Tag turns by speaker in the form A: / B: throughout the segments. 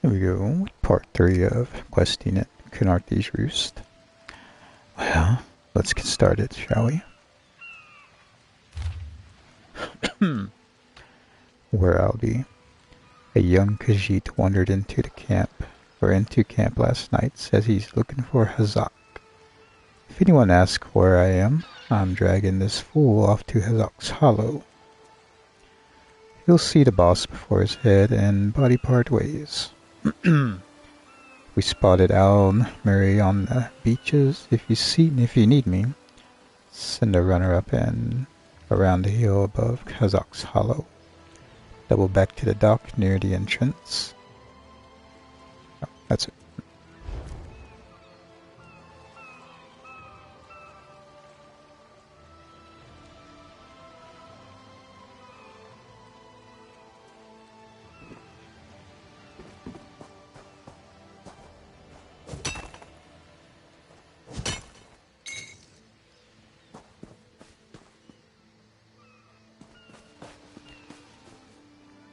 A: Here we go with part 3 of questing at Khenarthi's Roost. Well, let's get started, shall we? Where I'll be. A young Khajiit wandered into camp last night, says he's looking for Hazak. If anyone asks where I am, I'm dragging this fool off to Hazak's Hollow. He'll see the boss before his head and body part ways. We spotted Al Murray on the beaches. If you need me, send a runner up and around the hill above Hazak's Hollow. Double back to the dock near the entrance. Oh, that's it.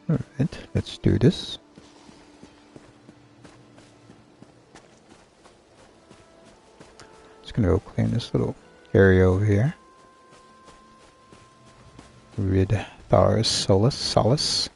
A: Alright, let's do this. Just gonna go claim this little area over here. Rid Thar's Solace.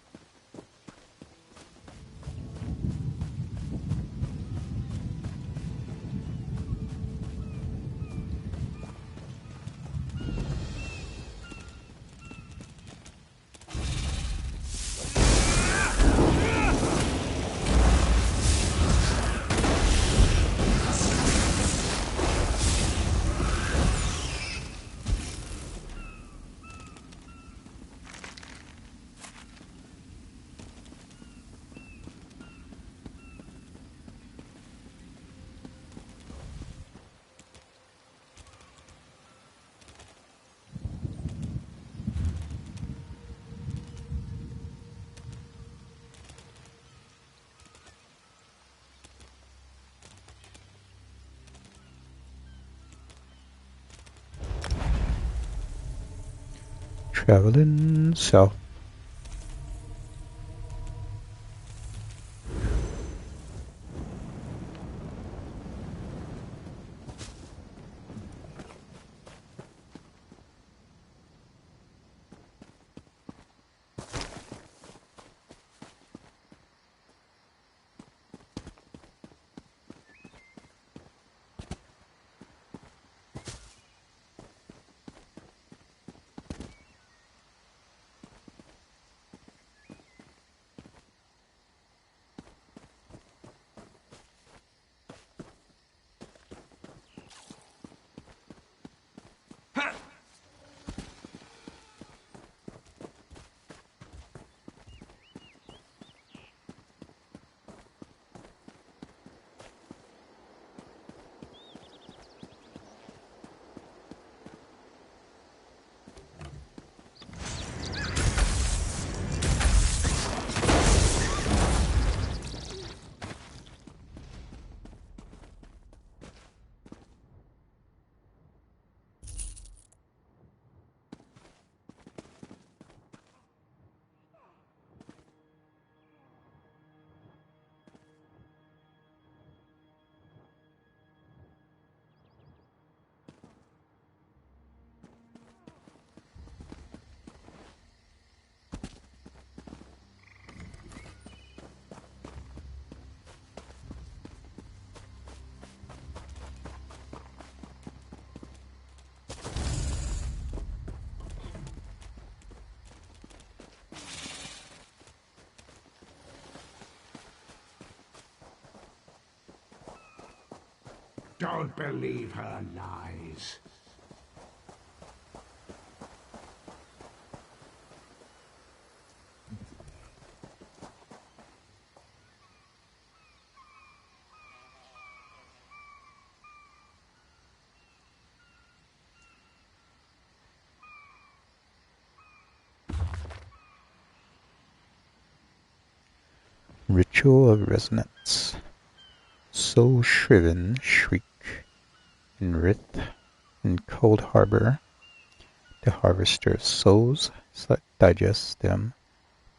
A: Traveling south.
B: Don't believe her lies.
A: Ritual of Resonance. Soul shriven shriek in Rith in Cold Harbor. The harvester of souls digest them,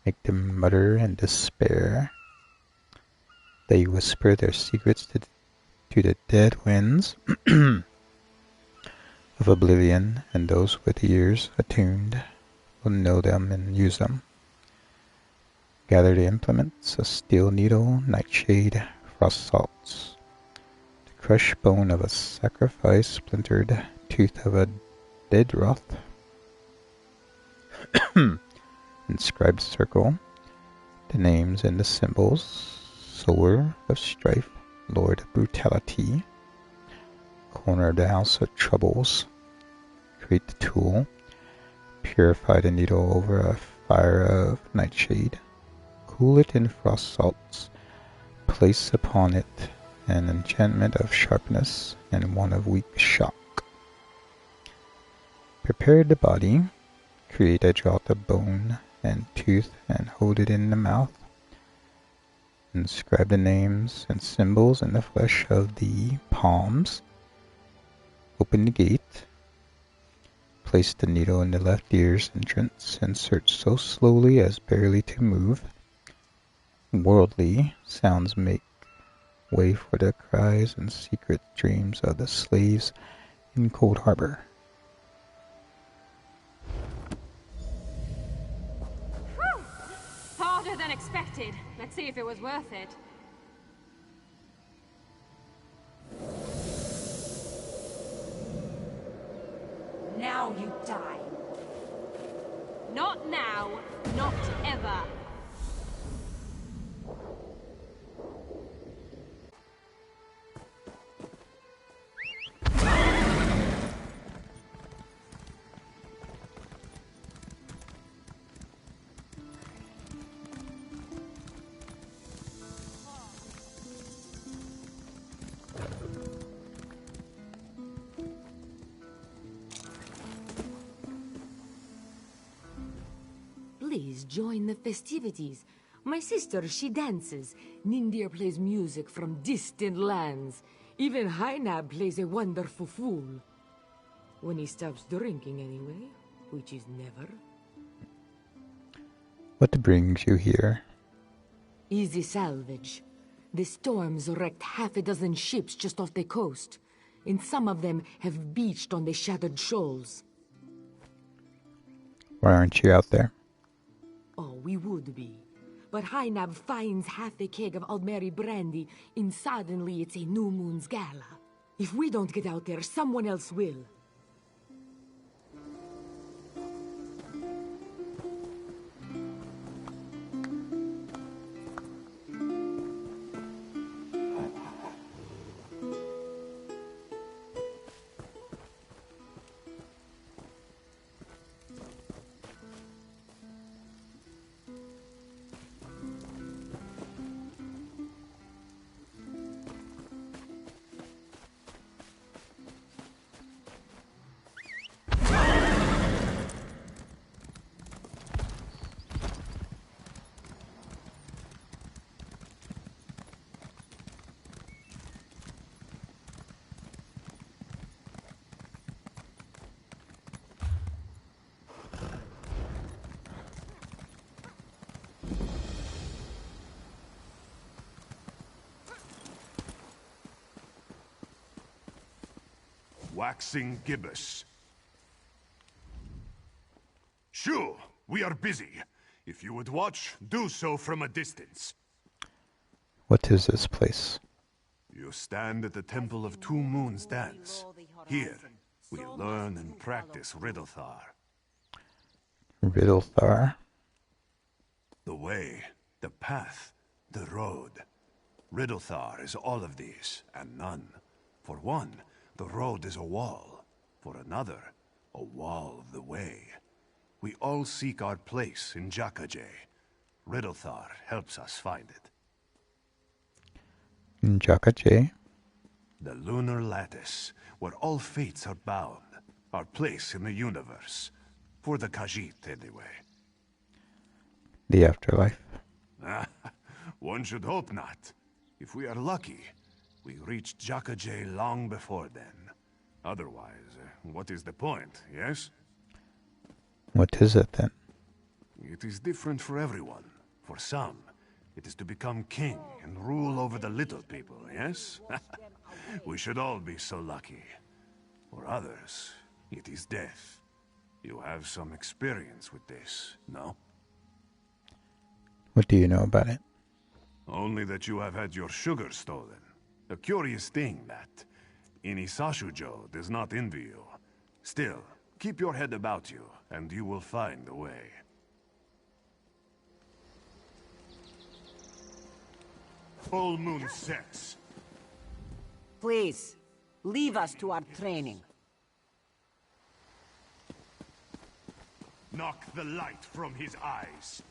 A: make them mutter in despair. They whisper their secrets to the dead winds of oblivion, and those with ears attuned will know them and use them. Gather the implements, a steel needle, nightshade, frost salts, the crushed bone of a sacrifice, splintered tooth of a dead wrath, inscribed circle, the names and the symbols, sower of strife, lord of brutality, corner of the house of troubles. Create the tool, purify the needle over a fire of nightshade, cool it in frost salts, place upon it an enchantment of sharpness and one of weak shock. Prepare the body, create a draught of bone and tooth and hold it in the mouth. Inscribe the names and symbols in the flesh of the palms. Open the gate. Place the needle in the left ear's entrance. Insert so slowly as barely to move. Worldly sounds make way for the cries and secret dreams of the slaves in Cold Harbor.
C: Whew! Harder than expected. Let's see if it was worth it.
D: Now you die.
C: Not now, not ever.
D: Please join the festivities. My sister, she dances. Nindir plays music from distant lands. Even Hainab plays a wonderful fool. When he stops drinking anyway, which is never.
A: What brings you here?
D: Easy salvage. The storms wrecked half a dozen ships just off the coast, and some of them have beached on the shattered shoals.
A: Why aren't you out there?
D: Oh, we would be. But Hainab finds half a keg of Aldmeri brandy, and suddenly it's a new moon's gala. If we don't get out there, someone else will.
E: Waxing gibbous. Sure, we are busy. If you would watch, do so from a distance.
A: What is this place?
E: You stand at the Temple of Two Moons Dance. Here, we learn and practice Riddlethar.
A: Riddlethar?
E: The way, the path, the road. Riddlethar is all of these, and none. For one, the road is a wall. For another, a wall of the way. We all seek our place in Jakajay. Riddlethar helps us find it.
A: In Jakajay?
E: The lunar lattice, where all fates are bound. Our place in the universe. For the Khajiit, anyway.
A: The afterlife?
E: One should hope not. If we are lucky, we reach Jakajay long before then. Otherwise, what is the point, yes?
A: What is it then?
E: It is different for everyone. For some, It is to become king and rule over the little people, yes? We should all be so lucky. For others, it is death. You have some experience with this, no?
A: What do you know about it?
E: Only that you have had your sugar stolen. A curious thing that Inisashujo does not envy you. Still, keep your head about you, and you will find the way. Full moon sets.
F: Please, leave us to our training.
E: Knock the light from his eyes.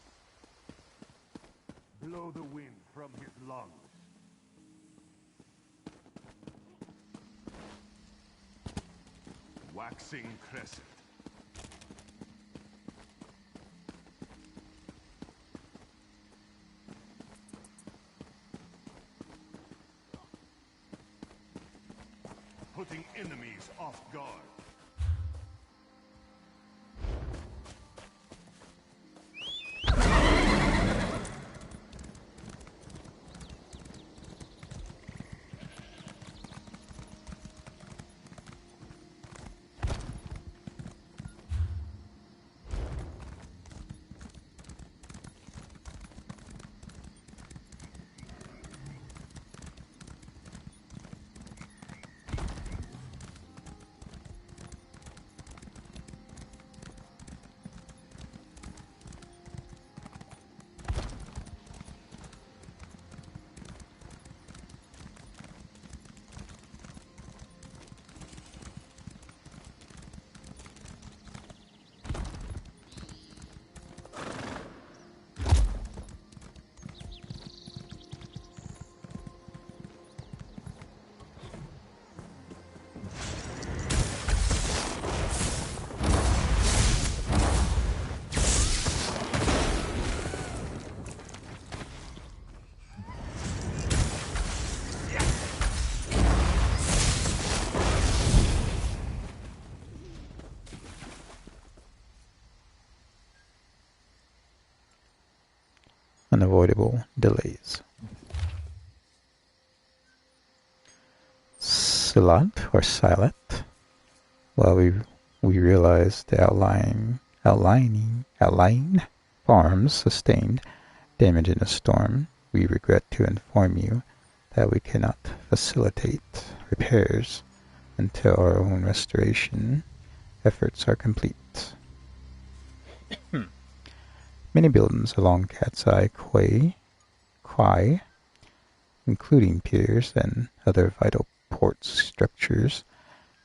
E: Blow the wind from his lungs. Waxing crescent. Putting enemies off guard.
A: Unavoidable delays. Silat or Silat. While we realized the outlying farms sustained damage in a storm, we regret to inform you that we cannot facilitate repairs until our own restoration efforts are complete. Many buildings along Cat's Eye Quay, including piers and other vital port structures,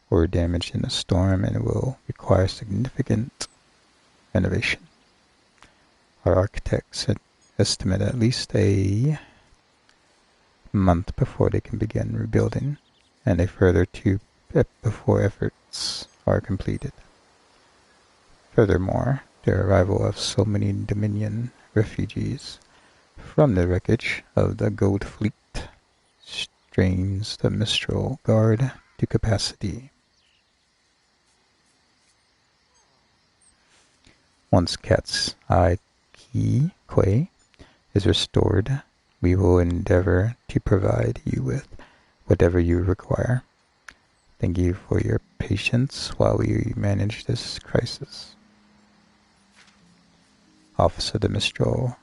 A: were damaged in a storm and will require significant renovation. Our architects estimate at least a month before they can begin rebuilding, and a further 2 before efforts are completed. Furthermore, the arrival of so many Dominion refugees from the wreckage of the Gold Fleet strains the Mistral Guard to capacity. Once Cat's Eye Quay is restored, we will endeavor to provide you with whatever you require. Thank you for your patience while we manage this crisis. Office of the Mistral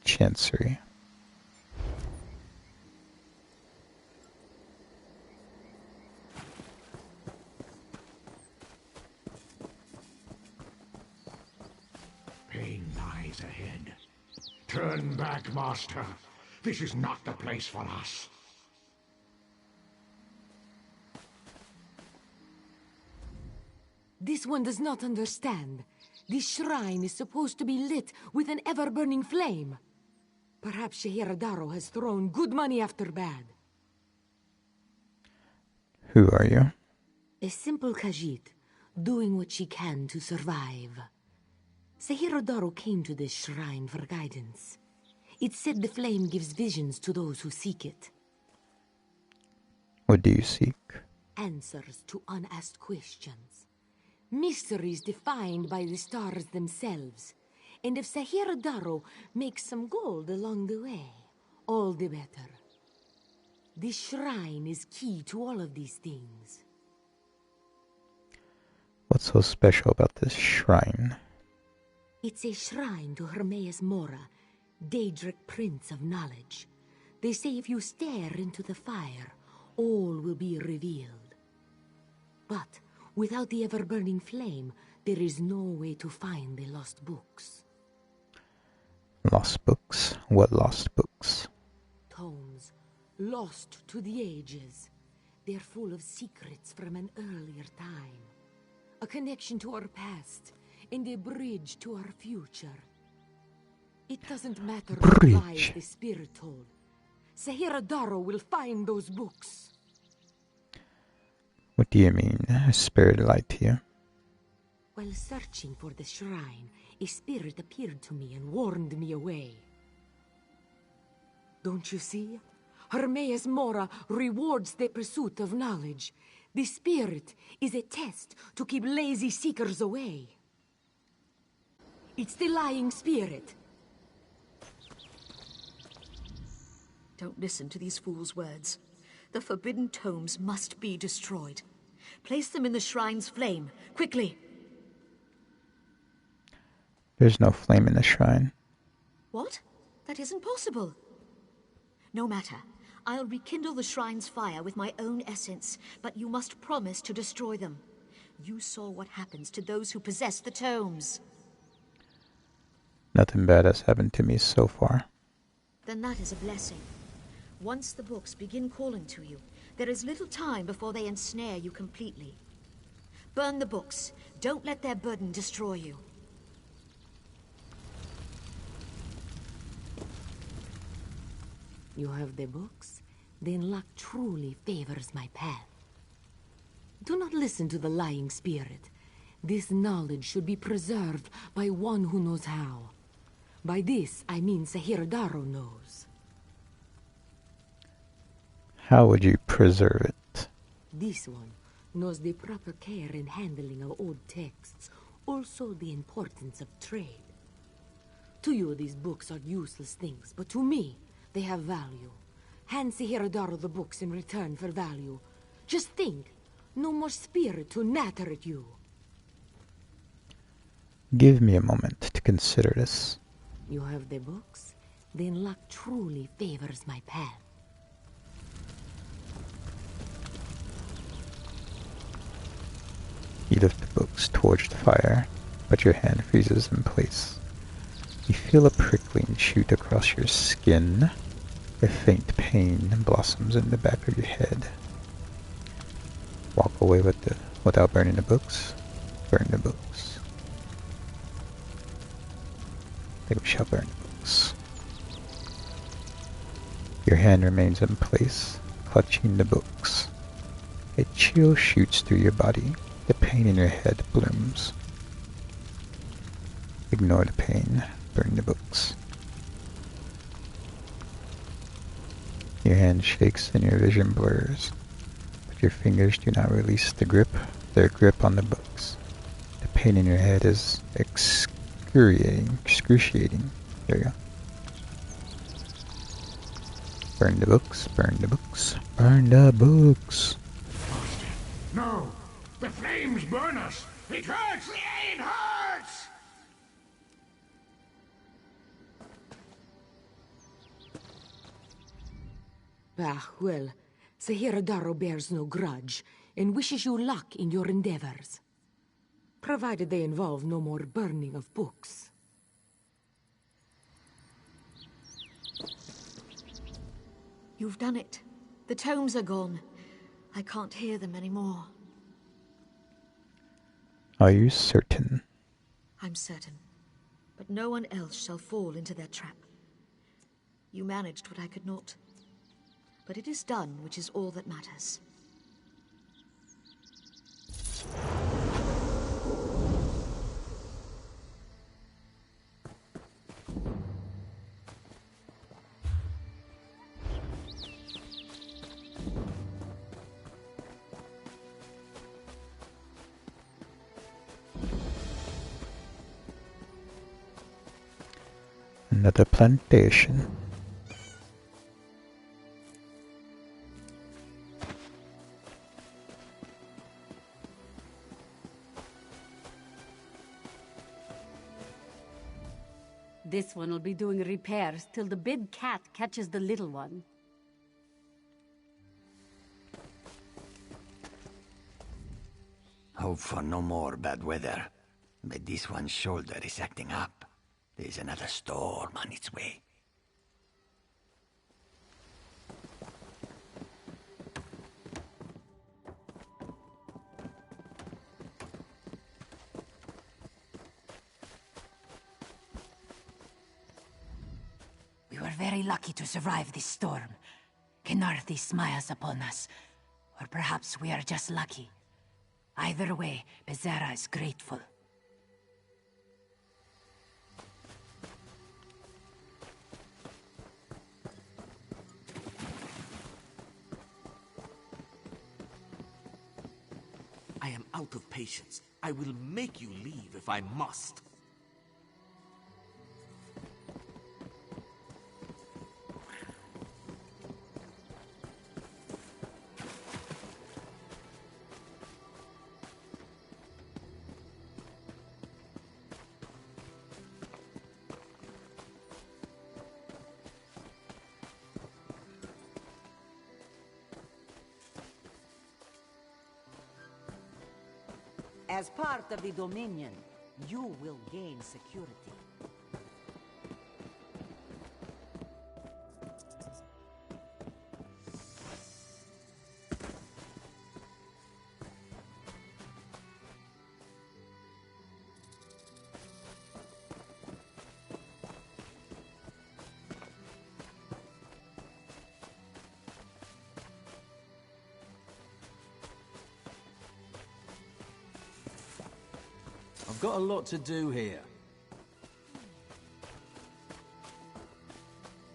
A: Chancery.
B: Pain lies ahead. Turn back, Master. This is not the place for us.
D: This one does not understand. This shrine is supposed to be lit with an ever-burning flame. Perhaps Shehiradaro has thrown good money after bad.
A: Who are you?
D: A simple Khajiit, doing what she can to survive. Shehiradaro came to this shrine for guidance. It said the flame gives visions to those who seek it.
A: What do you seek?
D: Answers to unasked questions. Mysteries defined by the stars themselves. And if Shehiradaro makes some gold along the way. all the better. This shrine is key to all of these things.
A: What's so special about this shrine?
D: It's a shrine to Hermaeus Mora, Daedric Prince of Knowledge. They say if you stare into the fire, all will be revealed. But without the ever-burning flame, there is no way to find the lost books.
A: Lost books? What lost books?
D: Tomes, lost to the ages. They're full of secrets from an earlier time. A connection to our past, and a bridge to our future. It doesn't matter what lies the spirit told. Sahiradaro will find those books.
A: What do you mean, a spirit lied to you?
D: While searching for the shrine, a spirit appeared to me and warned me away. Don't you see? Hermaeus Mora rewards the pursuit of knowledge. The spirit is a test to keep lazy seekers away. It's the lying spirit.
G: Don't listen to these fools' words. The forbidden tomes must be destroyed. Place them in the shrine's flame, quickly!
A: There's no flame in the shrine.
G: What? That isn't possible. No matter. I'll rekindle the shrine's fire with my own essence, but you must promise to destroy them. You saw what happens to those who possess the tomes.
A: Nothing bad has happened to me so far.
G: Then that is a blessing. Once the books begin calling to you, there is little time before they ensnare you completely. Burn the books. Don't let their burden destroy you.
D: You have the books? Then luck truly favors my path. Do not listen to the lying spirit. This knowledge should be preserved by one who knows how. By this, I mean Sahiradaro knows.
A: How would you preserve it?
D: This one knows the proper care and handling of old texts, also the importance of trade. To you, these books are useless things, but to me, they have value. Hand Sahiradaro the books in return for value. Just think, no more spirit to natter at you.
A: Give me a moment to consider this.
D: You have the books? Then luck truly favors my path.
A: You lift the books towards the fire, but your hand freezes in place. You feel a prickling shoot across your skin. A faint pain blossoms in the back of your head. Walk away without burning the books. Burn the books. They shall burn the books. Your hand remains in place, clutching the books. A chill shoots through your body. The pain in your head blooms. Ignore the pain. Burn the books. Your hand shakes and your vision blurs, but your fingers do not release their grip on the books. The pain in your head is excruciating. There you go. Burn the books, burn the books, burn the books.
B: No! The flames burn us! It hurts! It hurts!
D: Ah, well, Sahiradaro bears no grudge, and wishes you luck in your endeavors. Provided they involve no more burning of books.
G: You've done it. The tomes are gone. I can't hear them anymore.
A: Are you certain?
G: I'm certain. But no one else shall fall into their trap. You managed what I could not. But it is done, which is all that matters.
A: Another plantation.
H: This one will be doing repairs till the big cat catches the little one.
I: Hope for no more bad weather. But this one's shoulder is acting up. There's another storm on its way.
J: We were very lucky to survive this storm. Khenarthi smiles upon us. Or perhaps we are just lucky. Either way, Bezerra is grateful.
K: I am out of patience. I will make you leave if I must.
F: As part of the Dominion, you will gain security.
K: I've got a lot to do here.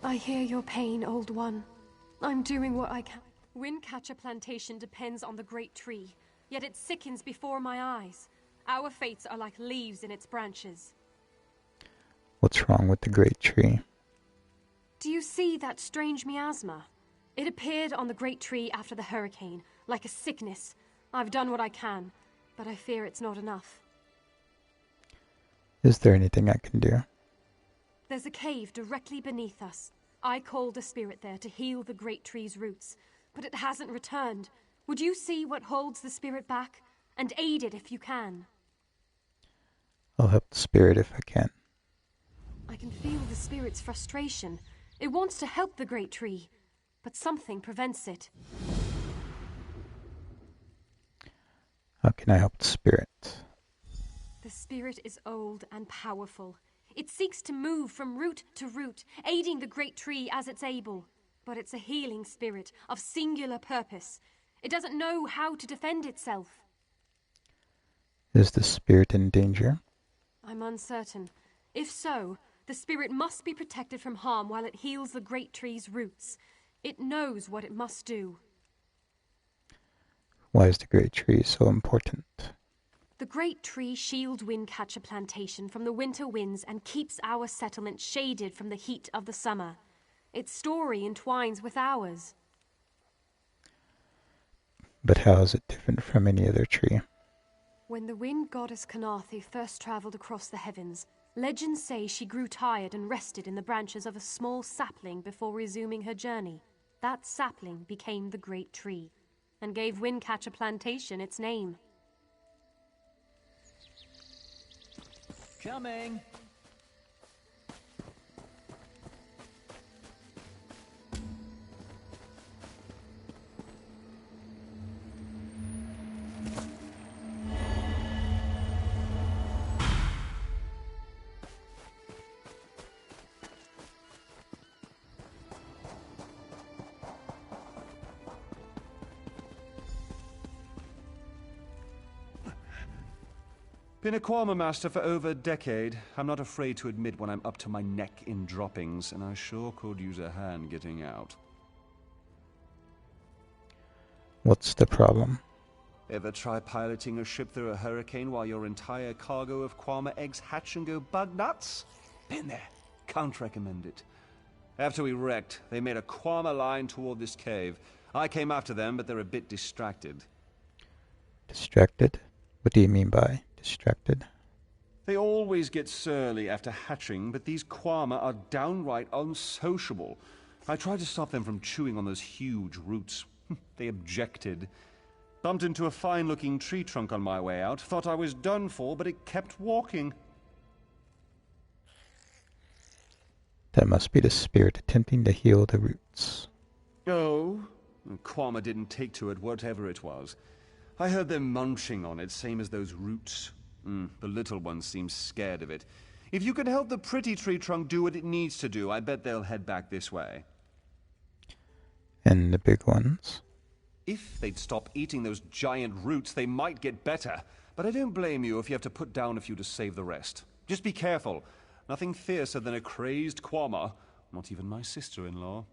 C: I hear your pain, old one. I'm doing what I can. Windcatcher Plantation depends on the great tree, yet it sickens before my eyes. Our fates are like leaves in its branches.
A: What's wrong with the great tree?
C: Do you see that strange miasma? It appeared on the great tree after the hurricane, like a sickness. I've done what I can, but I fear it's not enough.
A: Is there anything I can do?
C: There's a cave directly beneath us. I called a spirit there to heal the great tree's roots, but it hasn't returned. Would you see what holds the spirit back, and aid it if you can?
A: I'll help the spirit if I can.
C: I can feel the spirit's frustration. It wants to help the great tree, but something prevents it.
A: How can I help the spirit?
C: The spirit is old and powerful. It seeks to move from root to root, aiding the great tree as it's able. But it's a healing spirit of singular purpose. It doesn't know how to defend itself.
A: Is the spirit in danger?
C: I'm uncertain. If so, the spirit must be protected from harm while it heals the great tree's roots. It knows what it must do.
A: Why is the great tree so important?
C: The great tree shields Windcatcher Plantation from the winter winds and keeps our settlement shaded from the heat of the summer. Its story entwines with ours.
A: But how is it different from any other tree?
C: When the wind goddess Khenarthi first traveled across the heavens, legends say she grew tired and rested in the branches of a small sapling before resuming her journey. That sapling became the great tree, and gave Windcatcher Plantation its name.
K: Coming! Been a Kwama master for over a decade. I'm not afraid to admit when I'm up to my neck in droppings, and I sure could use a hand getting out.
A: What's the problem?
E: Ever try piloting a ship through a hurricane while your entire cargo of Kwama eggs hatch and go bug nuts? Been there. Can't recommend it. After we wrecked, they made a Kwama line toward this cave. I came after them, but they're a bit distracted.
A: Distracted? What do you mean by distracted?
K: They always get surly after hatching, but these Kwama are downright unsociable. I tried to stop them from chewing on those huge roots. They objected. Bumped into a fine-looking tree trunk on my way out. Thought I was done for, but it kept walking.
A: That must be the spirit attempting to heal the roots.
K: Oh? Kwama didn't take to it, whatever it was. I heard them munching on it, same as those roots. The little ones seem scared of it. If you could help the pretty tree trunk do what it needs to do, I bet they'll head back this way.
A: And the big ones?
K: If they'd stop eating those giant roots, they might get better. But I don't blame you if you have to put down a few to save the rest. Just be careful. Nothing fiercer than a crazed Kwama. Not even my sister-in-law.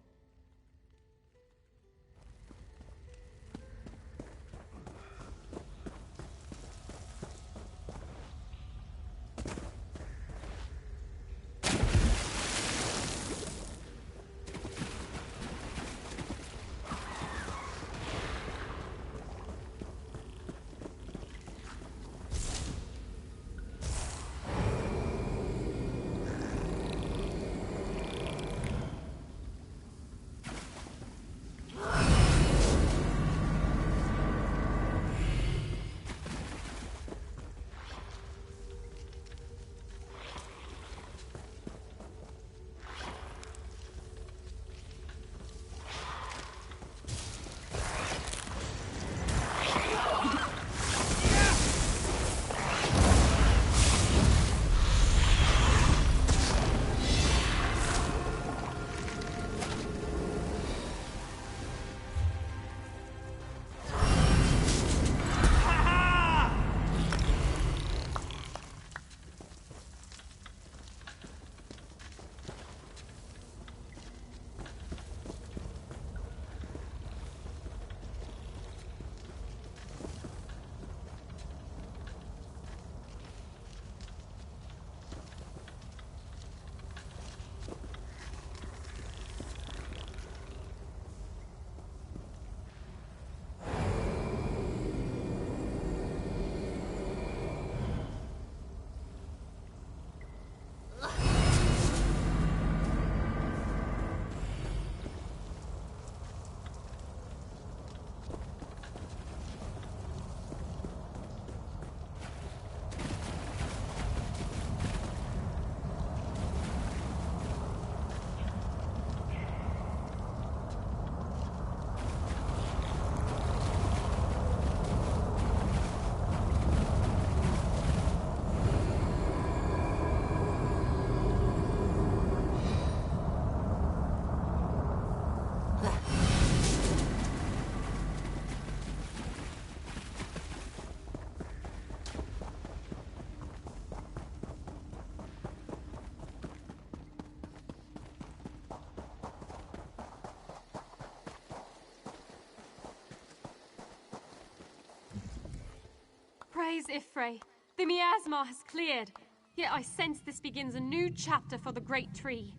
C: Praise Ifrei. The miasma has cleared. Yet I sense this begins a new chapter for the great tree.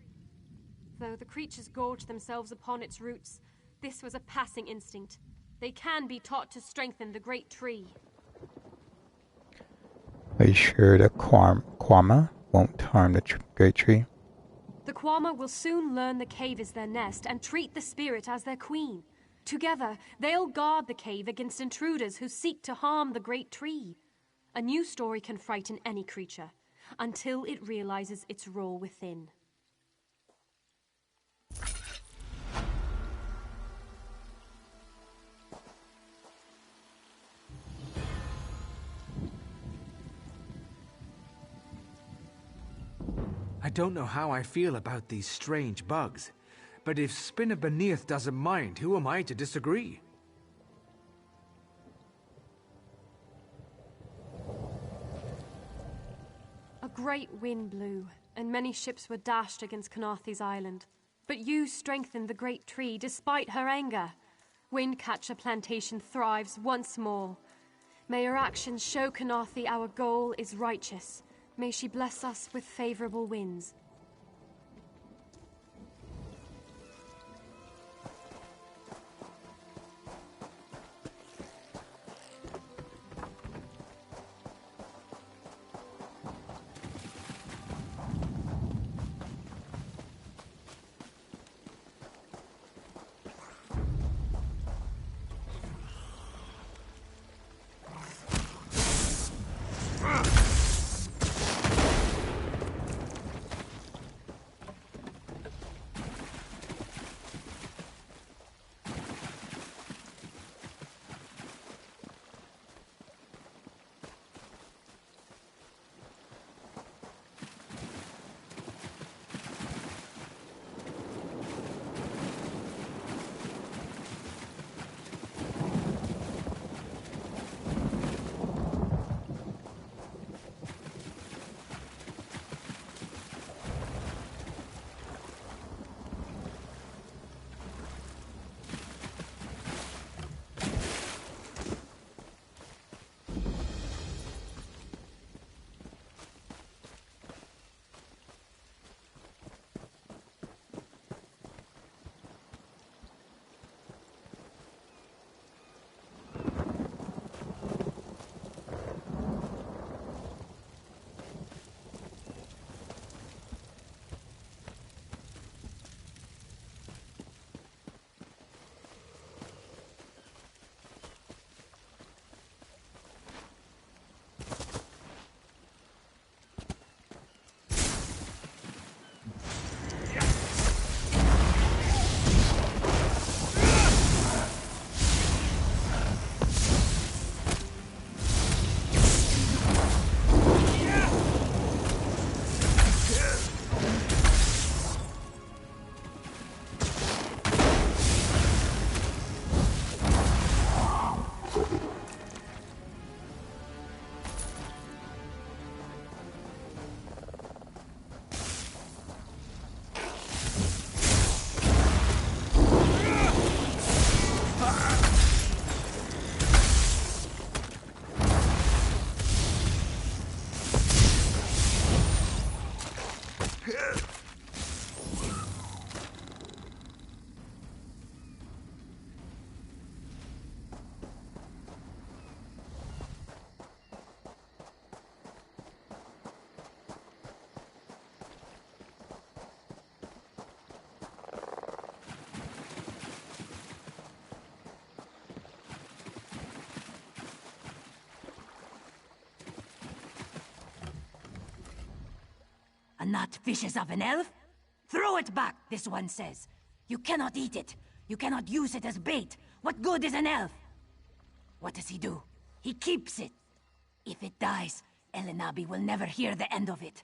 C: Though the creatures gorge themselves upon its roots, this was a passing instinct. They can be taught to strengthen the great tree.
A: Are you sure the Kwama won't harm the great tree?
C: The Kwama will soon learn the cave is their nest and treat the spirit as their queen. Together, they'll guard the cave against intruders who seek to harm the great tree. A new story can frighten any creature, until it realizes its role within.
L: I don't know how I feel about these strange bugs, but if Spinner Beneath doesn't mind, who am I to disagree?
C: A great wind blew, and many ships were dashed against Khenarthi's island. But you strengthened the great tree despite her anger. Windcatcher Plantation thrives once more. May your actions show Khenarthi our goal is righteous. May she bless us with favorable winds.
J: not fishes of an elf? Throw it back, this one says. You cannot eat it. You cannot use it as bait. What good is an elf? What does he do? He keeps it. If it dies, Elenabi will never hear the end of it.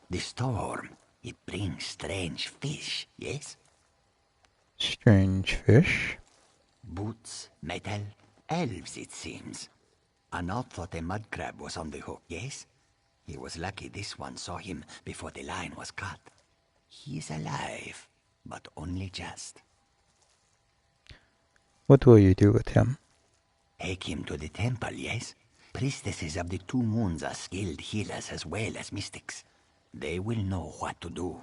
I: The storm, it brings strange fish, yes?
A: Strange fish?
I: Boots, metal, elves, it seems. Anat thought a mud crab was on the hook, yes? He was lucky this one saw him before the line was cut. He is alive, but only just.
A: What will you do with him?
I: Take him to the temple, yes? Priestesses of the 2 moons are skilled healers as well as mystics. They will know what to do.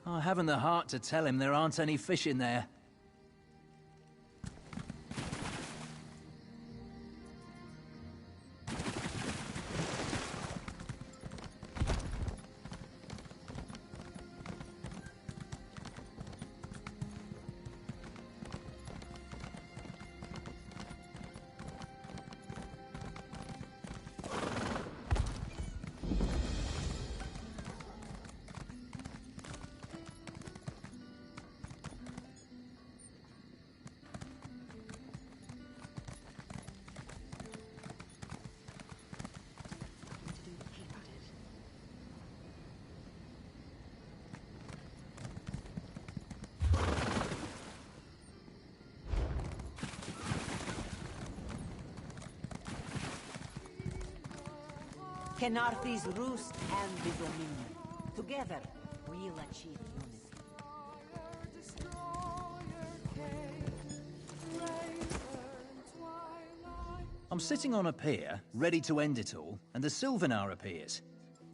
M: I haven't the heart to tell him there aren't any fish in there.
F: Khenarthi's Roost and the Dominion. Together, we'll achieve unity.
M: I'm sitting on a pier, ready to end it all, and the Sylvanar appears.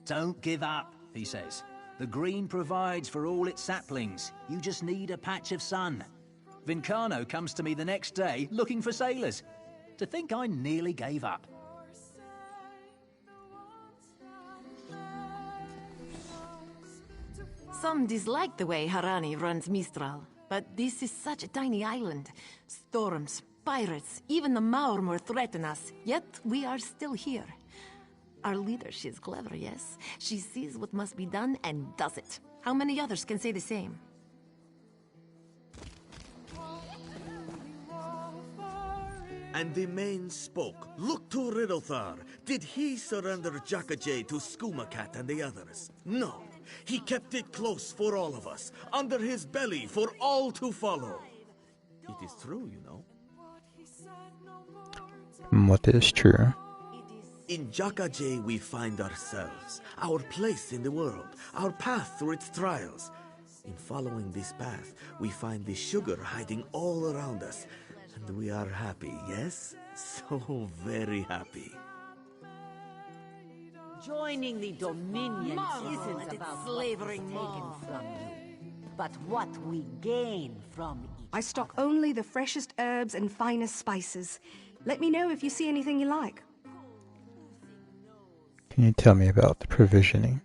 M: Don't give up, he says. The green provides for all its saplings. You just need a patch of sun. Vincano comes to me the next day, looking for sailors. To think I nearly gave up.
D: Some dislike the way Harani runs Mistral, but this is such a tiny island. Storms, pirates, even the Maormor threaten us, yet we are still here. Our leader, she's clever, yes? She sees what must be done and does it. How many others can say the same?
N: And the man spoke. Look to Riddlethar. Did he surrender Jackajay to Skoomacat and the others? No. He kept it close for all of us, under his belly for all to follow. It is true, you know.
A: What is true?
N: In Jackajay we find ourselves, our place in the world, our path through its trials. In following this path, we find the sugar hiding all around us, and we are happy, yes? So very happy.
F: Joining the Dominion isn't about slavering taken from you, but what we gain from each
O: I stock only the freshest herbs and finest spices. Let me know if you see anything you like.
A: Can you tell me about the provisioning?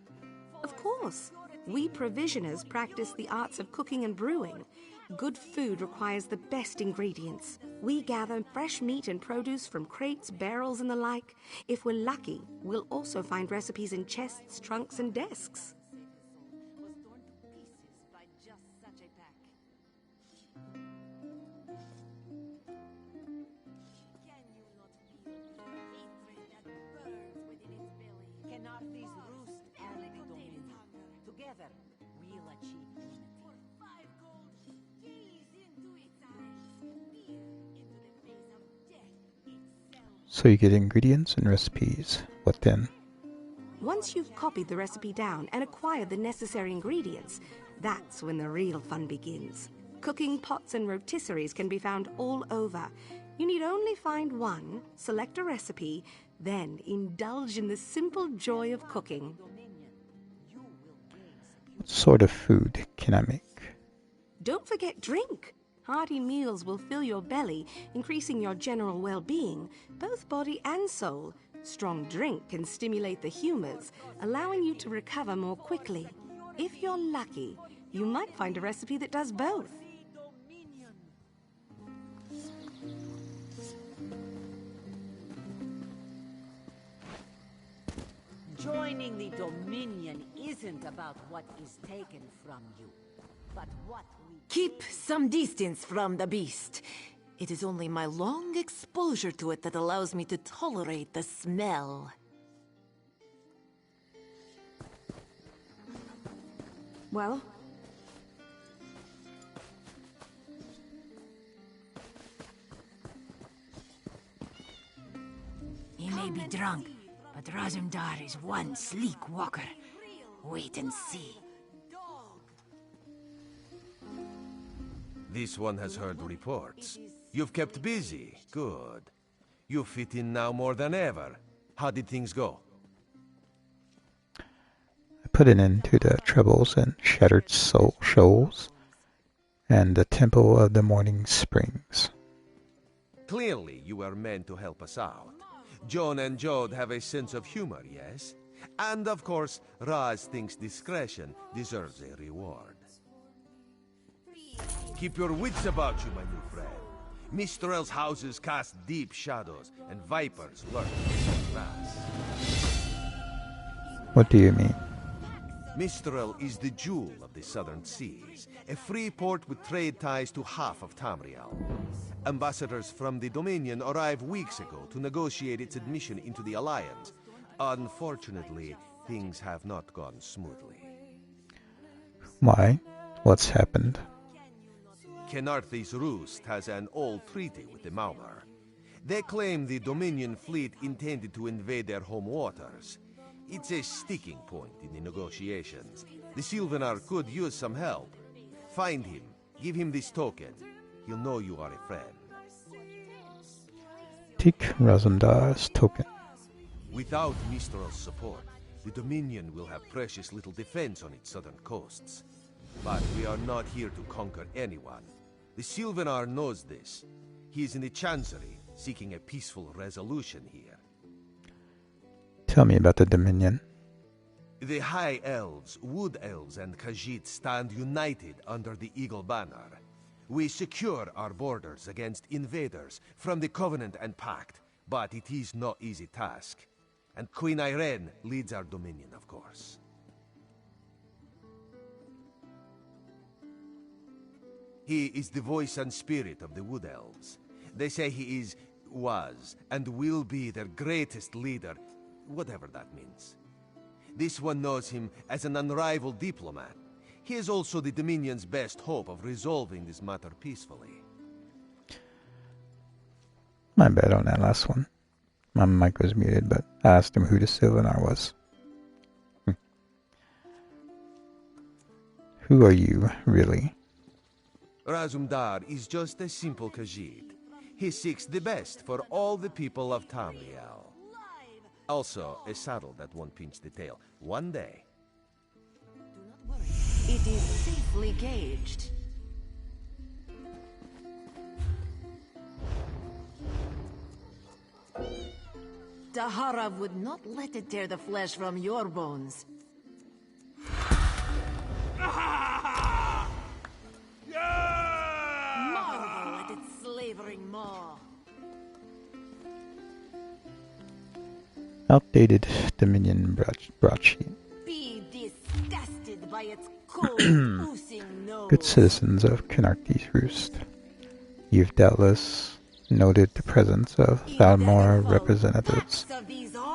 O: Of course. We provisioners practice the arts of cooking and brewing. Good food requires the best ingredients. We gather fresh meat and produce from crates, barrels, and the like. If we're lucky, we'll also find recipes in chests, trunks, and desks.
F: Khenarthi's Roost and the Dominion. Together, we'll achieve unity.
A: So you get ingredients and recipes. What then?
O: Once you've copied the recipe down and acquired the necessary ingredients, that's when the real fun begins. Cooking pots and rotisseries can be found all over. You need only find one, select a recipe, then indulge in the simple joy of cooking.
A: What sort of food can I make?
O: Don't forget drink. Hearty meals will fill your belly, increasing your general well-being, both body and soul. Strong drink can stimulate the humors, allowing you to recover more quickly. If you're lucky, you might find a recipe that does both.
F: Joining the Dominion isn't about what is taken from you, but what we...
D: Keep some distance from the beast. It is only my long exposure to it that allows me to tolerate the smell.
O: Well?
J: He may be drunk, but Razumdar is one sleek walker. Wait and see.
P: This one has heard reports. You've kept busy. Good. You fit in now more than ever. How did things go?
A: I put an end to the troubles and shattered shoals and the Temple of the Morning Springs.
P: Clearly, you were meant to help us out. Joan and Jode have a sense of humor, yes? And of course, Raz thinks discretion deserves a reward. Keep your wits about you, my new friend. Mistral's houses cast deep shadows, and vipers lurk in the grass.
A: What do you mean?
P: Mistral is the jewel of the southern seas, a free port with trade ties to half of Tamriel. Ambassadors from the Dominion arrived weeks ago to negotiate its admission into the Alliance. Unfortunately, things have not gone smoothly.
A: Why? What's happened?
P: Khenarthi's Roost has an old treaty with the Maumar. They claim the Dominion fleet intended to invade their home waters. It's a sticking point in the negotiations. The Sylvanar could use some help. Find him, give him this token. He'll know you are a friend.
A: Take Razumdar's token.
P: Without Mistral's support, the Dominion will have precious little defense on its southern coasts. But we are not here to conquer anyone. The Sylvanar knows this. He is in the Chancery, seeking a peaceful resolution here.
A: Tell me about the Dominion.
P: The High Elves, Wood Elves, and Khajiit stand united under the Eagle Banner. We secure our borders against invaders from the Covenant and Pact, but it is no easy task. And Queen Irene leads our Dominion, of course. He is the voice and spirit of the Wood Elves. They say he is, was, and will be their greatest leader, whatever that means. This one knows him as an unrivaled diplomat. He is also the Dominion's best hope of resolving this matter peacefully.
A: My bad on that last one. My mic was muted, but I asked him who the Sylvanar was. Who are you, really?
P: Razumdar is just a simple Khajiit. He seeks the best for all the people of Tamriel. Also, a saddle that won't pinch the tail. One day.
F: It is safely caged. Tahara would not let it tear the flesh from your bones. Marvel at its slavering maw.
A: Outdated Dominion broadsheet.
F: Be disgusted by its cold, oozing nose.
A: Good citizens of Khenarthi's Roost, you've doubtless noted the presence of Thalmor representatives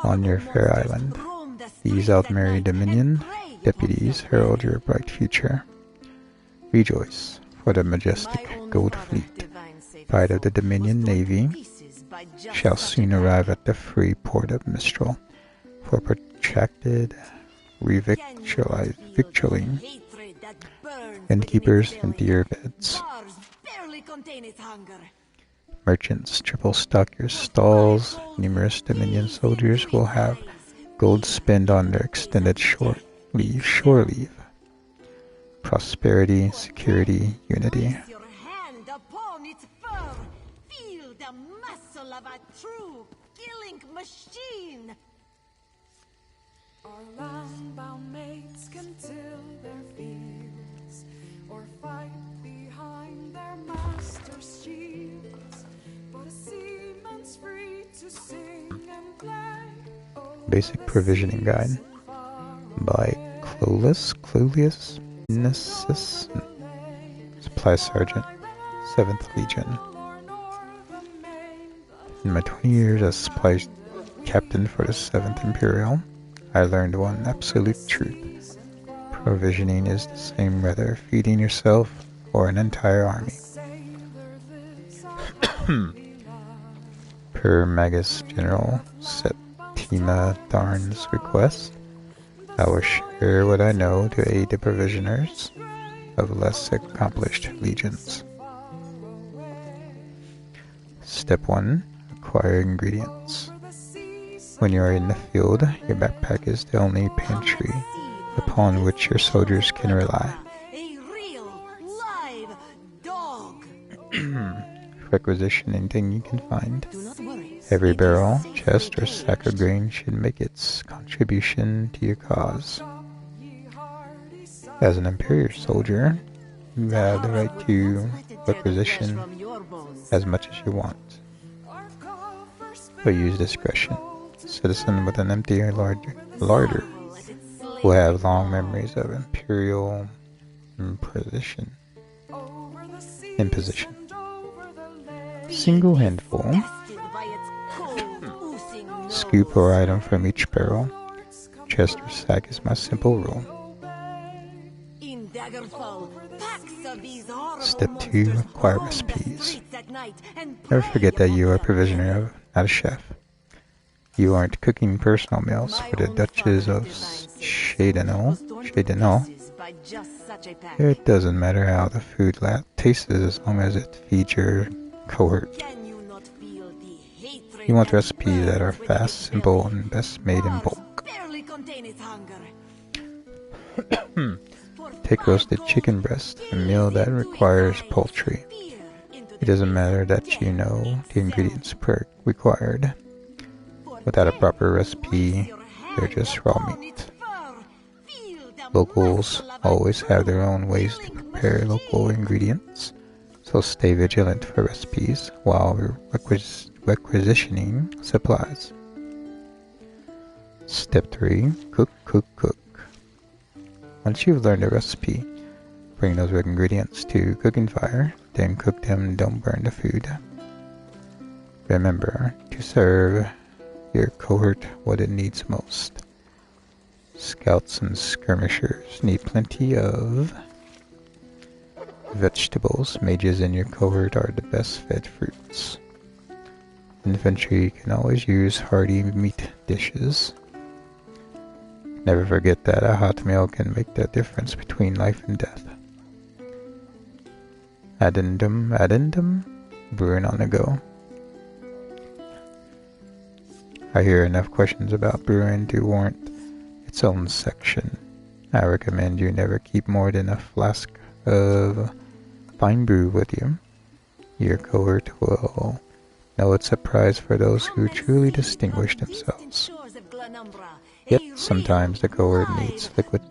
A: on your fair island. These Altmeri Dominion deputies herald your bright future. Rejoice, for the majestic gold fleet, pride of the Dominion Navy, shall soon arrive at the free port of Mistral for protracted revictualling. Innkeepers and deer beds. Merchants, triple stock your stalls. Numerous Dominion soldiers will have gold spent on their extended shore leave. Prosperity, security, unity.
F: Feel the muscle of a true killing machine.
Q: Our land-bound mates can till their fields, or fight behind their master's shields. But a seaman's free to sing and play.
A: Basic Provisioning Guide by Clulius Nessus, Supply Sergeant, 7th Legion. In my 20 years as supply captain for the 7th Imperial, I learned one absolute truth. Provisioning is the same whether feeding yourself or an entire army. Per Magus General Septima Tharn's request, I will share what I know to aid the provisioners of less accomplished legions. Step 1. Acquire ingredients. When you are in the field, your backpack is the only pantry upon which your soldiers can rely.
F: A real, live dog.
A: Requisition anything you can find. Every barrel, chest, or sack of grain should make its contribution to your cause. As an Imperial soldier, you have the right to requisition as much as you want, but use discretion. Citizen with an empty larder will have long memories of Imperial imposition. Single handful. Scoop or item from each barrel. Chest or sack is my simple rule. Step 2. Acquire recipes. Never forget that you are a provisioner, not a chef. You aren't cooking personal meals for the Duchess of Shadenal. It doesn't matter how the food tastes as long as it feeds your cohort. You want recipes that are fast, simple, and best made in bulk. Take roasted chicken breast, a meal that requires poultry. It doesn't matter that you know the ingredients required. Without a proper recipe, they're just raw meat. Locals always have their own ways to prepare local ingredients, so stay vigilant for recipes while requisitioning supplies. Step 3. Cook. Once you've learned a recipe, bring those ingredients to cooking fire, then cook them, don't burn the food. Remember to serve your cohort what it needs most. Scouts and skirmishers need plenty of vegetables. Mages in your cohort are the best fed fruits. Infantry can always use hearty meat dishes. Never forget that a hot meal can make the difference between life and death. Addendum, brewing on the go. I hear enough questions about brewing to warrant its own section. I recommend you never keep more than a flask of fine brew with you. Your cohort will know it's a prize for those who truly distinguish themselves. Yet sometimes the cohort needs liquid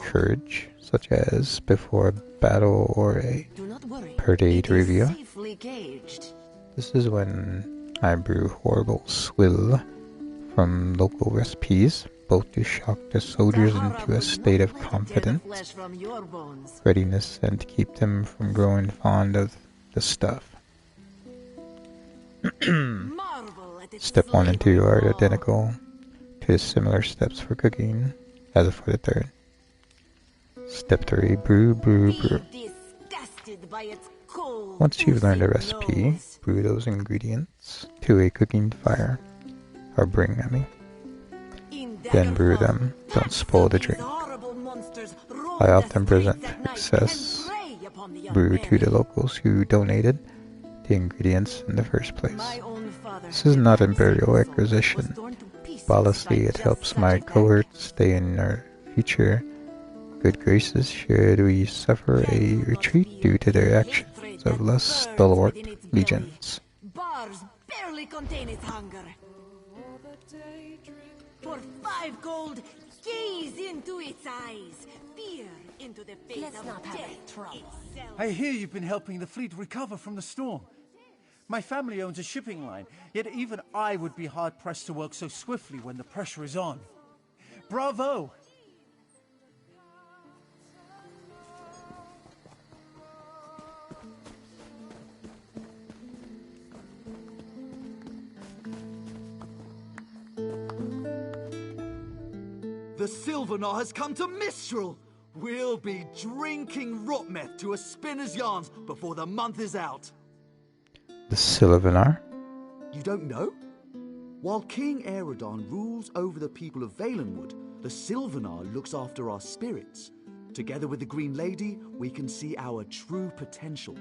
A: courage, such as before a battle or a per day review. This is when I brew horrible swill from local recipes, both to shock the soldiers into a state of confidence, readiness, and to keep them from growing fond of the stuff. Step 1 and 2 are identical to the similar steps for cooking as for the third. Step 3, brew, brew, brew. Once you've learned a recipe, brew those ingredients to a cooking fire, or then brew them, don't spoil the drink. I often present excess brew to the locals who donated the ingredients in the first place. This is not imperial acquisition. Policy, it helps my cohort stay in our future good graces should we suffer a retreat due to their actions of less stalwart legions.
F: Bars barely contain its hunger. For 5 gold, gaze into its eyes, peer into the face of death itself.
R: I hear you've been helping the fleet recover from the storm. My family owns a shipping line, yet even I would be hard-pressed to work so swiftly when the pressure is on. Bravo!
S: The Sylvanar has come to Mistral! We'll be drinking rot meth to a spinner's yarns before the month is out.
A: The Sylvanar?
S: You don't know? While King Eredon rules over the people of Valenwood, the Sylvanar looks after our spirits. Together with the Green Lady, we can see our true potential.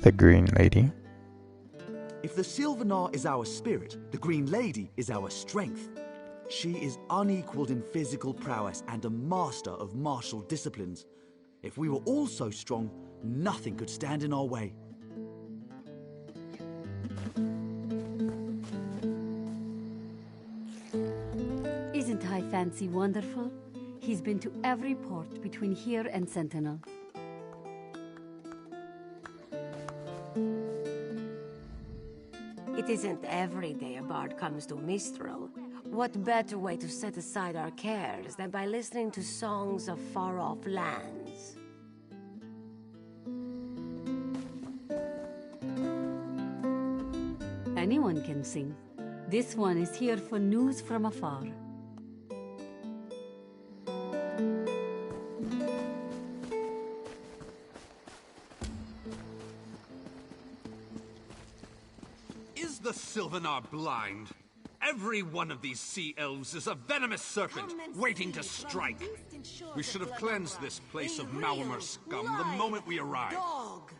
A: The Green Lady?
S: If the Sylvanar is our spirit, the Green Lady is our strength. She is unequaled in physical prowess and a master of martial disciplines. If we were all so strong, nothing could stand in our way.
H: Isn't High Fancy wonderful? He's been to every port between here and Sentinel.
F: It isn't every day a bard comes to Mistral. What better way to set aside our cares than by listening to songs of far-off lands?
H: Anyone can sing. This one is here for news from afar.
T: Is the Sylvanar blind? Every one of these sea elves is a venomous serpent, waiting to strike. We should have cleansed this place of Malmer scum the moment we arrived.
F: Dog.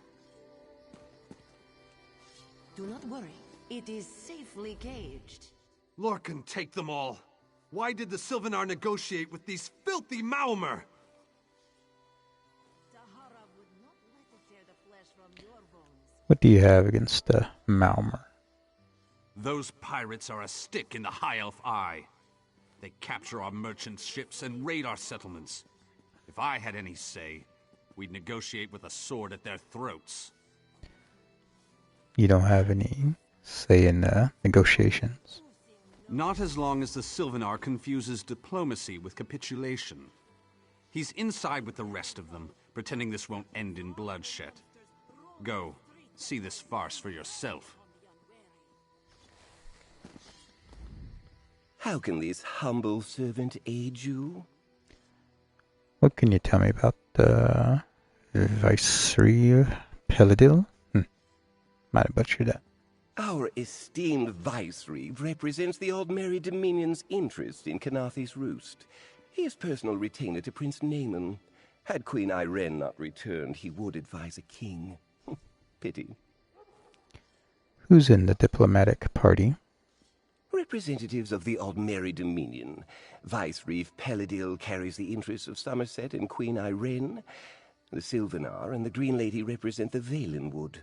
F: Do not worry. It is safely caged.
T: Lorcan, take them all. Why did the Sylvanar negotiate with these filthy Malmer?
A: What do you have against the Malmer?
T: Those pirates are a stick in the High Elf eye. They capture our merchant ships and raid our settlements. If I had any say, we'd negotiate with a sword at their throats.
A: You don't have any say in negotiations.
T: Not as long as the Sylvanar confuses diplomacy with capitulation. He's inside with the rest of them, pretending this won't end in bloodshed. Go, see this farce for yourself.
U: How can this humble servant aid you?
A: What can you tell me about the Viceroy Peladil? Might have butchered that.
U: Our esteemed Viceroy represents the Aldmeri Dominion's interest in Khenarthi's Roost. He is personal retainer to Prince Naaman. Had Queen Irene not returned, he would advise a king. Pity.
A: Who's in the diplomatic party?
U: Representatives of the Aldmeri Dominion. Vicereef Peladil carries the interests of Somerset and Queen Irene. The Sylvanar and the Green Lady represent the Valenwood.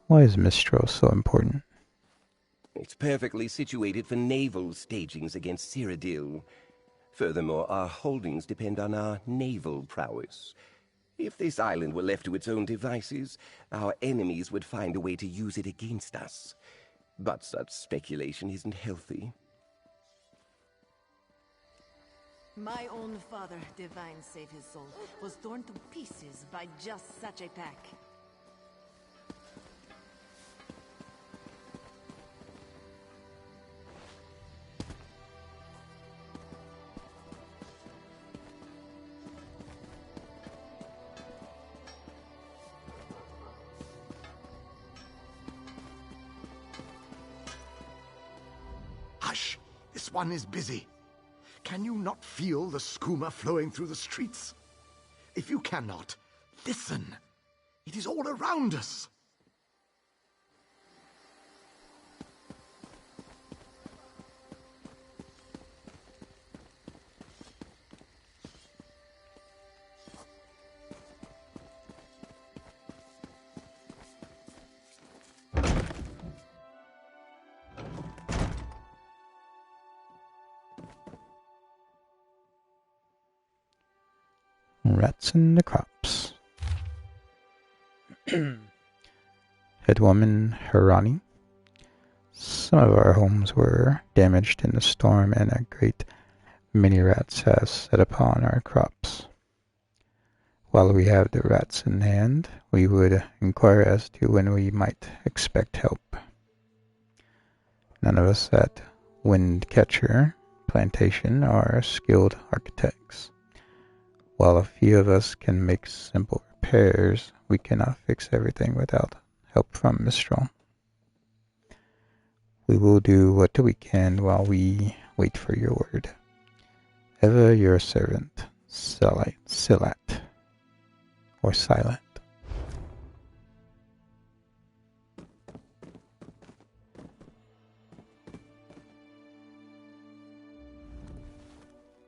A: Why is Mistral so important?
U: It's perfectly situated for naval stagings against Cyrodiil. Furthermore, our holdings depend on our naval prowess. If this island were left to its own devices, our enemies would find a way to use it against us. But such speculation isn't healthy.
B: My own father, divine save his soul, was torn to pieces by just such a pack.
V: Hush! This one is busy. Can you not feel the skooma flowing through the streets? If you cannot, listen. It is all around us.
A: Rats in the crops. Headwoman Hirani. Some of our homes were damaged in the storm, and a great many rats have set upon our crops. While we have the rats in hand, we would inquire as to when we might expect help. None of us at Windcatcher Plantation are skilled architects. While a few of us can make simple repairs, we cannot fix everything without help from Mistral. We will do what we can while we wait for your word. Ever your servant, Silat, or Silent.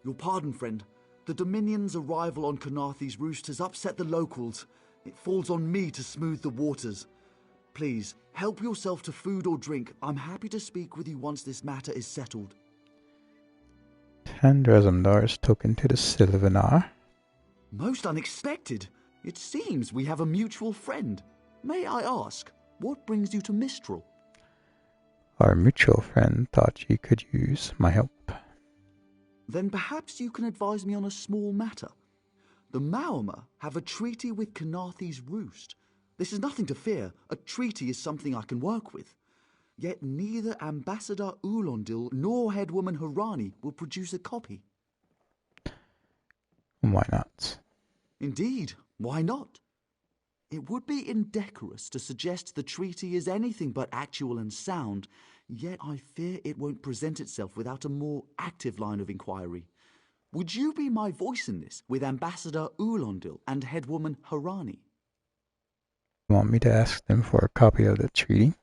S: Your pardon, friend. The Dominion's arrival on Khenarthi's Roost has upset the locals. It falls on me to smooth the waters. Please, help yourself to food or drink. I'm happy to speak with you once this matter is settled.
A: Tandrazamdar's token to the Sylvanar.
S: Most unexpected. It seems we have a mutual friend. May I ask, what brings you to Mistral?
A: Our mutual friend thought you could use my help.
S: Then perhaps you can advise me on a small matter. The Maormer have a treaty with Khenarthi's Roost. This is nothing to fear. A treaty is something I can work with. Yet neither Ambassador Ulondil nor Headwoman Hirani will produce a copy.
A: Why not?
S: Indeed, why not? It would be indecorous to suggest the treaty is anything but actual and sound, yet I fear it won't present itself without a more active line of inquiry. Would you be my voice in this with Ambassador Ulondil and Headwoman Hirani?
A: You want me to ask them for a copy of the treaty?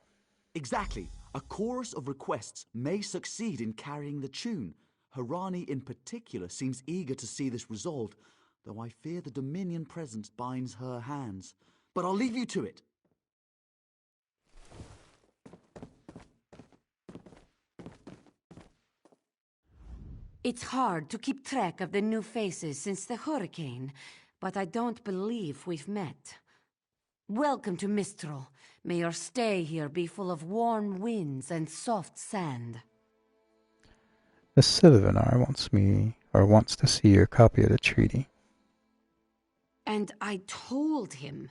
S: Exactly. A chorus of requests may succeed in carrying the tune. Hirani in particular seems eager to see this resolved, though I fear the Dominion presence binds her hands. But I'll leave you to it.
D: It's hard to keep track of the new faces since the hurricane, but I don't believe we've met. Welcome to Mistral. May your stay here be full of warm winds and soft sand.
A: The Sylvanar wants to see your copy of the treaty.
D: And I told him.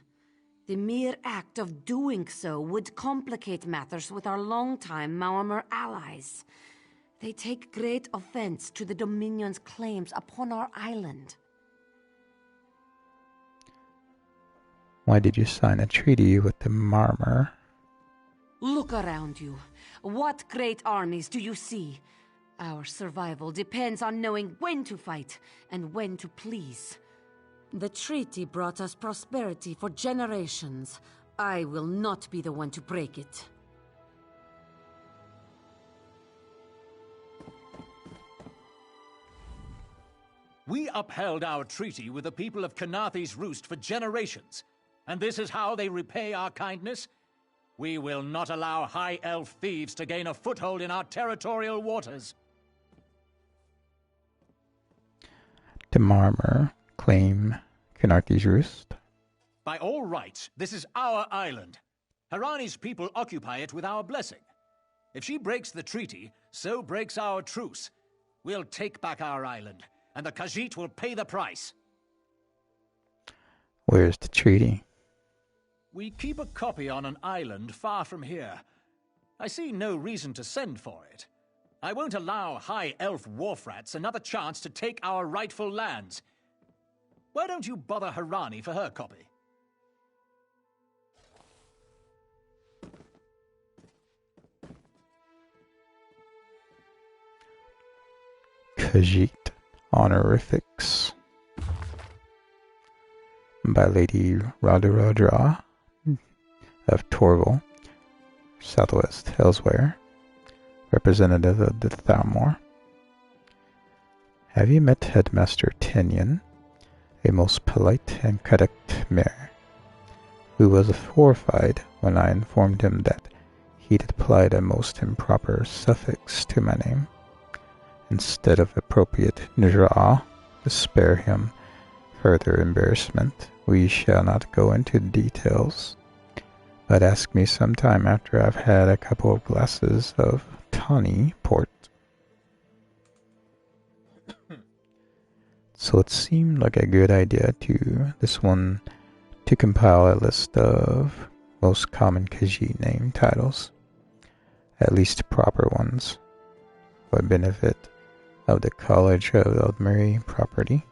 D: The mere act of doing so would complicate matters with our longtime Maormer allies. They take great offense to the Dominion's claims upon our island.
A: Why did you sign a treaty with the Maormer?
D: Look around you. What great armies do you see? Our survival depends on knowing when to fight and when to please. The treaty brought us prosperity for generations. I will not be the one to break it.
M: We upheld our treaty with the people of Khenarthi's Roost for generations, and this is how they repay our kindness? We will not allow High Elf thieves to gain a foothold in our territorial waters.
A: The Marmor claim Khenarthi's Roost.
M: By all rights, this is our island. Harani's people occupy it with our blessing. If she breaks the treaty, so breaks our truce. We'll take back our island, and the Khajiit will pay the price.
A: Where's the treaty?
M: We keep a copy on an island far from here. I see no reason to send for it. I won't allow High Elf wharf-rats another chance to take our rightful lands. Why don't you bother Harani for her copy?
A: Khajiit Honorifics by Lady Radharadra of Torval, Southwest Elsewhere, representative of the Thalmor. Have you met Headmaster Tinyan, a most polite and correct mayor, who was horrified when I informed him that he'd applied a most improper suffix to my name, instead of appropriate Njra, to spare him further embarrassment. We shall not go into details, but ask me sometime after I've had a couple of glasses of tawny port. So it seemed like a good idea to compile a list of most common Khajiit name titles, at least proper ones, for benefit of the College of Eldmary Property,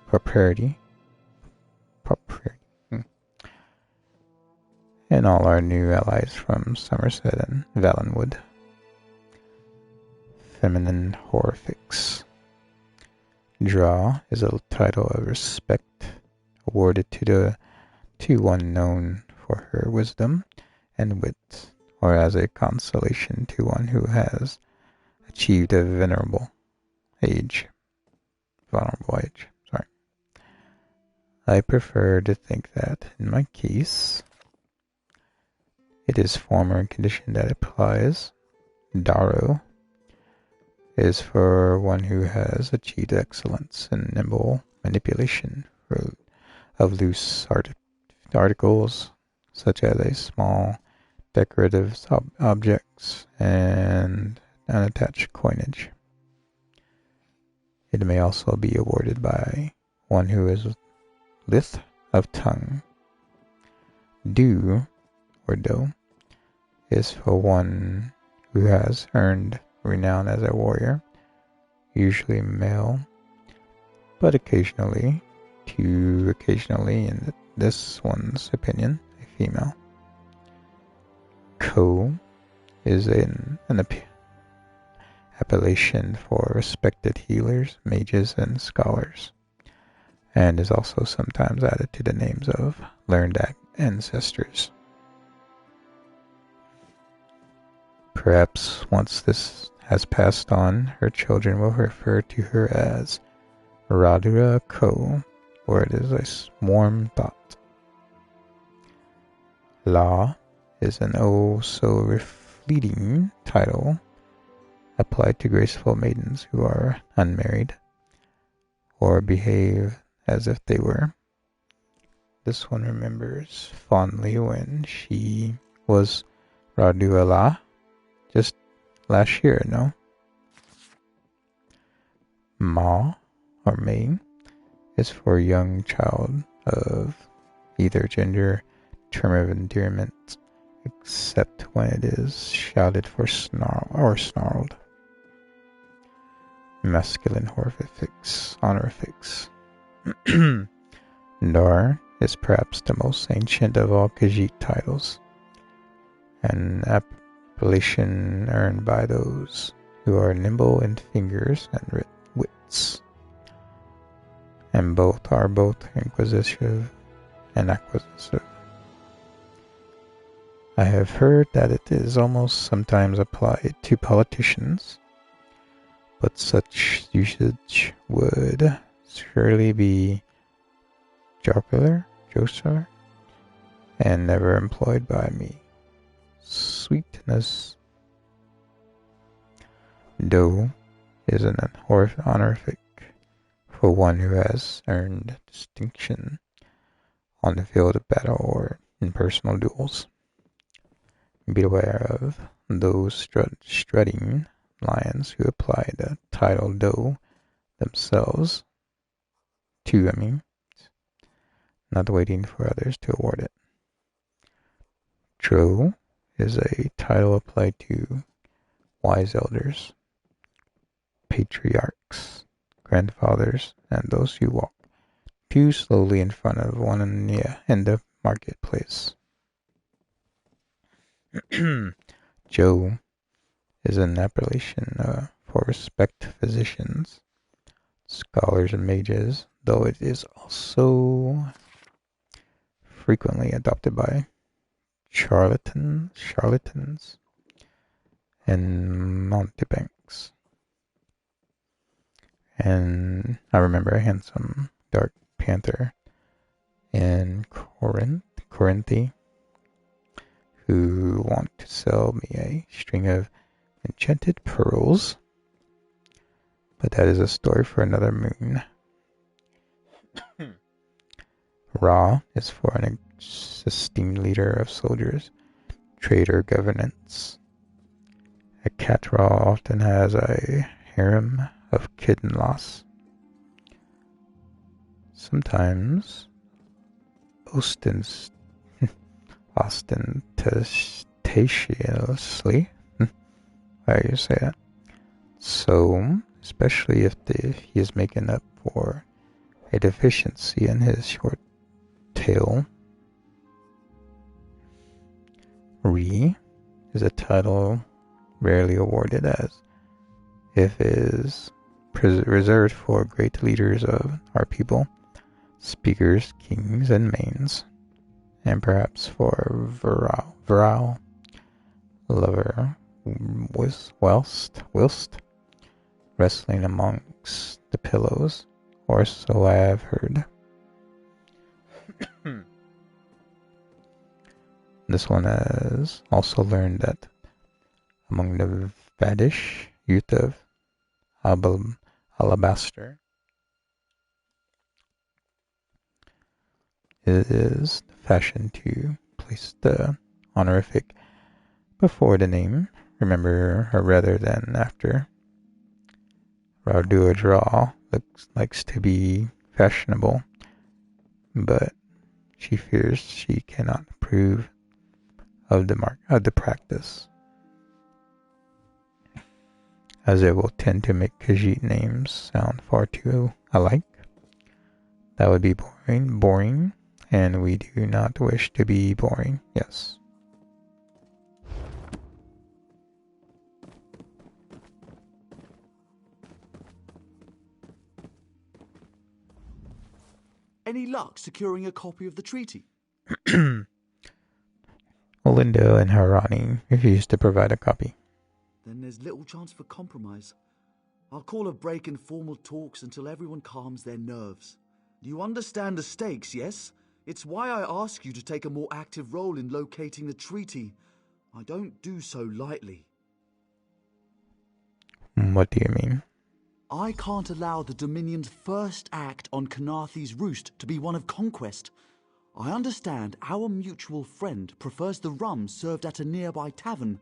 A: and all our new allies from Somerset and Valenwood. Feminine Horrifics. Draw is a title of respect awarded to one known for her wisdom and wit, or as a consolation to one who has achieved a vulnerable age. I prefer to think that, in my case, it is former condition that applies. Daro is for one who has achieved excellence in nimble manipulation of loose articles, such as a small decorative objects and unattached coinage. It may also be awarded by one who is lithe of tongue. Do, or do, is for one who has earned renown as a warrior, usually male, but occasionally, in this one's opinion, a female. Ko is an appellation for respected healers, mages, and scholars, and is also sometimes added to the names of learned ancestors. Perhaps once this has passed on, her children will refer to her as Radura Ko, or it is a warm thought. La is an fleeting title applied to graceful maidens who are unmarried or behave as if they were. This one remembers fondly when she was Raduala just last year, no? Ma, or May, is for a young child of either gender, term of endearment, except when it is shouted for snarled. Masculine honorifics. Dar is perhaps the most ancient of all Khajiit titles, an appellation earned by those who are nimble in fingers and wits, and are both inquisitive and acquisitive. I have heard that it is almost sometimes applied to politicians, but such usage would surely be jocular, and never employed by me. Sweetness. Do is an honorific for one who has earned distinction on the field of battle or in personal duels. Beware of those strutting lions who apply the title Do themselves to, not waiting for others to award it. Dro is a title applied to wise elders, patriarchs, grandfathers, and those who walk too slowly in front of one in the marketplace. Joe is an appellation for respect physicians, scholars, and mages, though it is also frequently adopted by charlatans, and mountebanks. And I remember a handsome dark panther in Khnearthi who want to sell me a string of enchanted pearls, but that is a story for another moon. Ra is for an esteemed leader of soldiers, trade, or governance. A cat Ra often has a harem of kidnlaws. Sometimes ostentatiously, how do you say that? So, especially if he is making up for a deficiency in his short tail. Re is a title rarely awarded, as if it is reserved for great leaders of our people, speakers, kings, and mains, and perhaps for virile lover whilst wrestling amongst the pillows, or so I have heard. This one has also learned that among the Vadish youth of Alabaster, it is the fashion to place the honorific before the name, remember or rather than after. Rauduadra likes to be fashionable, but she fears she cannot approve of the practice, as it will tend to make Khajiit names sound far too alike. That would be boring, and we do not wish to be boring, yes.
S: Any luck securing a copy of the treaty?
A: Olinda and Harani refused to provide a copy.
S: Then there's little chance for compromise. I'll call a break in formal talks until everyone calms their nerves. You understand the stakes, yes? It's why I ask you to take a more active role in locating the treaty. I don't do so lightly.
A: What do you mean?
S: I can't allow the Dominion's first act on Khenarthi's Roost to be one of conquest. I understand our mutual friend prefers the rum served at a nearby tavern.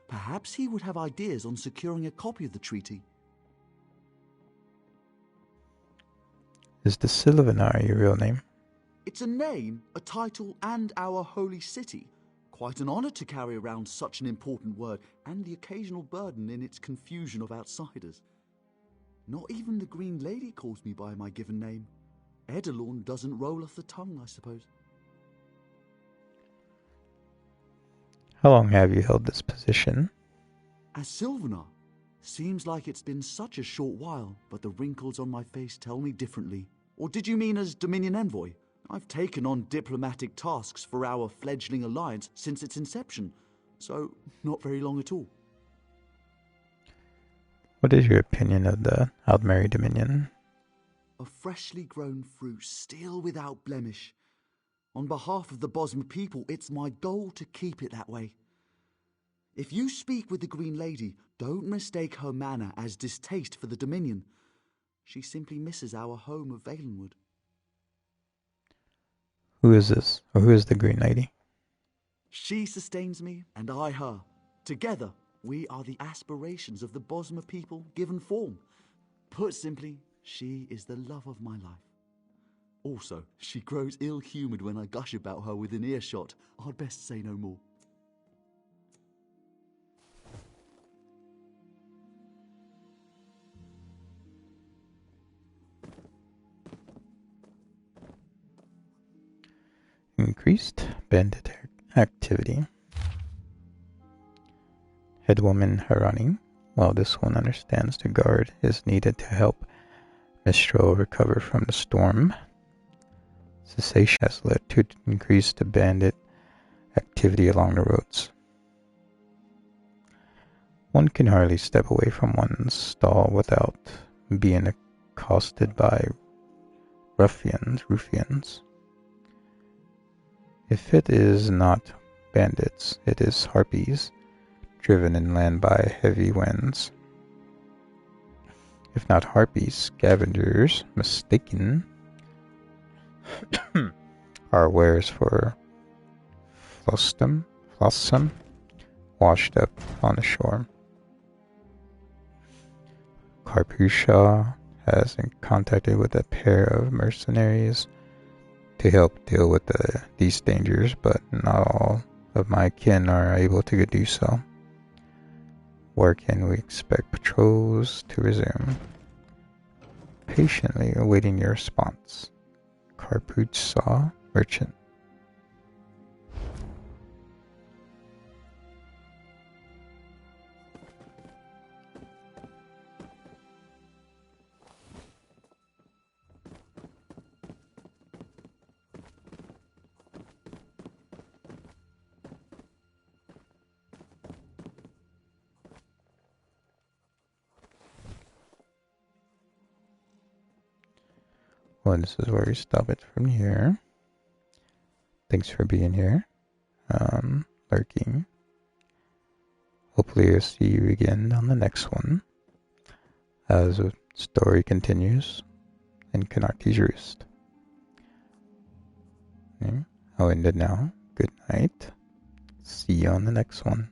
S: Perhaps he would have ideas on securing a copy of the treaty.
A: Is the Sylvanar your real name?
S: It's a name, a title, and our holy city. Quite an honor to carry around such an important word, and the occasional burden in its confusion of outsiders. Not even the Green Lady calls me by my given name. Edelorn doesn't roll off the tongue, I suppose.
A: How long have you held this position?
S: As Sylvanar. Seems like it's been such a short while, but the wrinkles on my face tell me differently. Or did you mean as Dominion Envoy? I've taken on diplomatic tasks for our fledgling alliance since its inception, so not very long at all.
A: What is your opinion of the Aldmeri Dominion?
S: of freshly grown fruit, still without blemish. On behalf of the Bosmer people, it's my goal to keep it that way. If you speak with the Green Lady, don't mistake her manner as distaste for the Dominion. She simply misses our home of Valenwood.
A: Who is this? Or who is the Green Lady?
S: She sustains me, and I her. Together, we are the aspirations of the Bosmer people given form. Put simply, she is the love of my life. Also, she grows ill-humoured when I gush about her within earshot. I'd best say no more.
A: Increased bandit activity. Headwoman Harani, while this one understands the guard is needed to help Mistral recover from the storm, cessation has led to increased bandit activity along the roads. One can hardly step away from one's stall without being accosted by ruffians. If it is not bandits, it is harpies, driven inland by heavy winds. If not harpies, scavengers, mistaken, are wares for flotsam, washed up on the shore. Karpusha has been contacted with a pair of mercenaries to help deal with these dangers, but not all of my kin are able to do so. Where can we expect patrols to resume? Patiently awaiting your response. Karpusha merchant. Well, this is where we stop it from here. Thanks for being here. Lurking. Hopefully I'll see you again on the next one as the story continues in Khenarthi's Roost. Okay, I'll end it now. Good night. See you on the next one.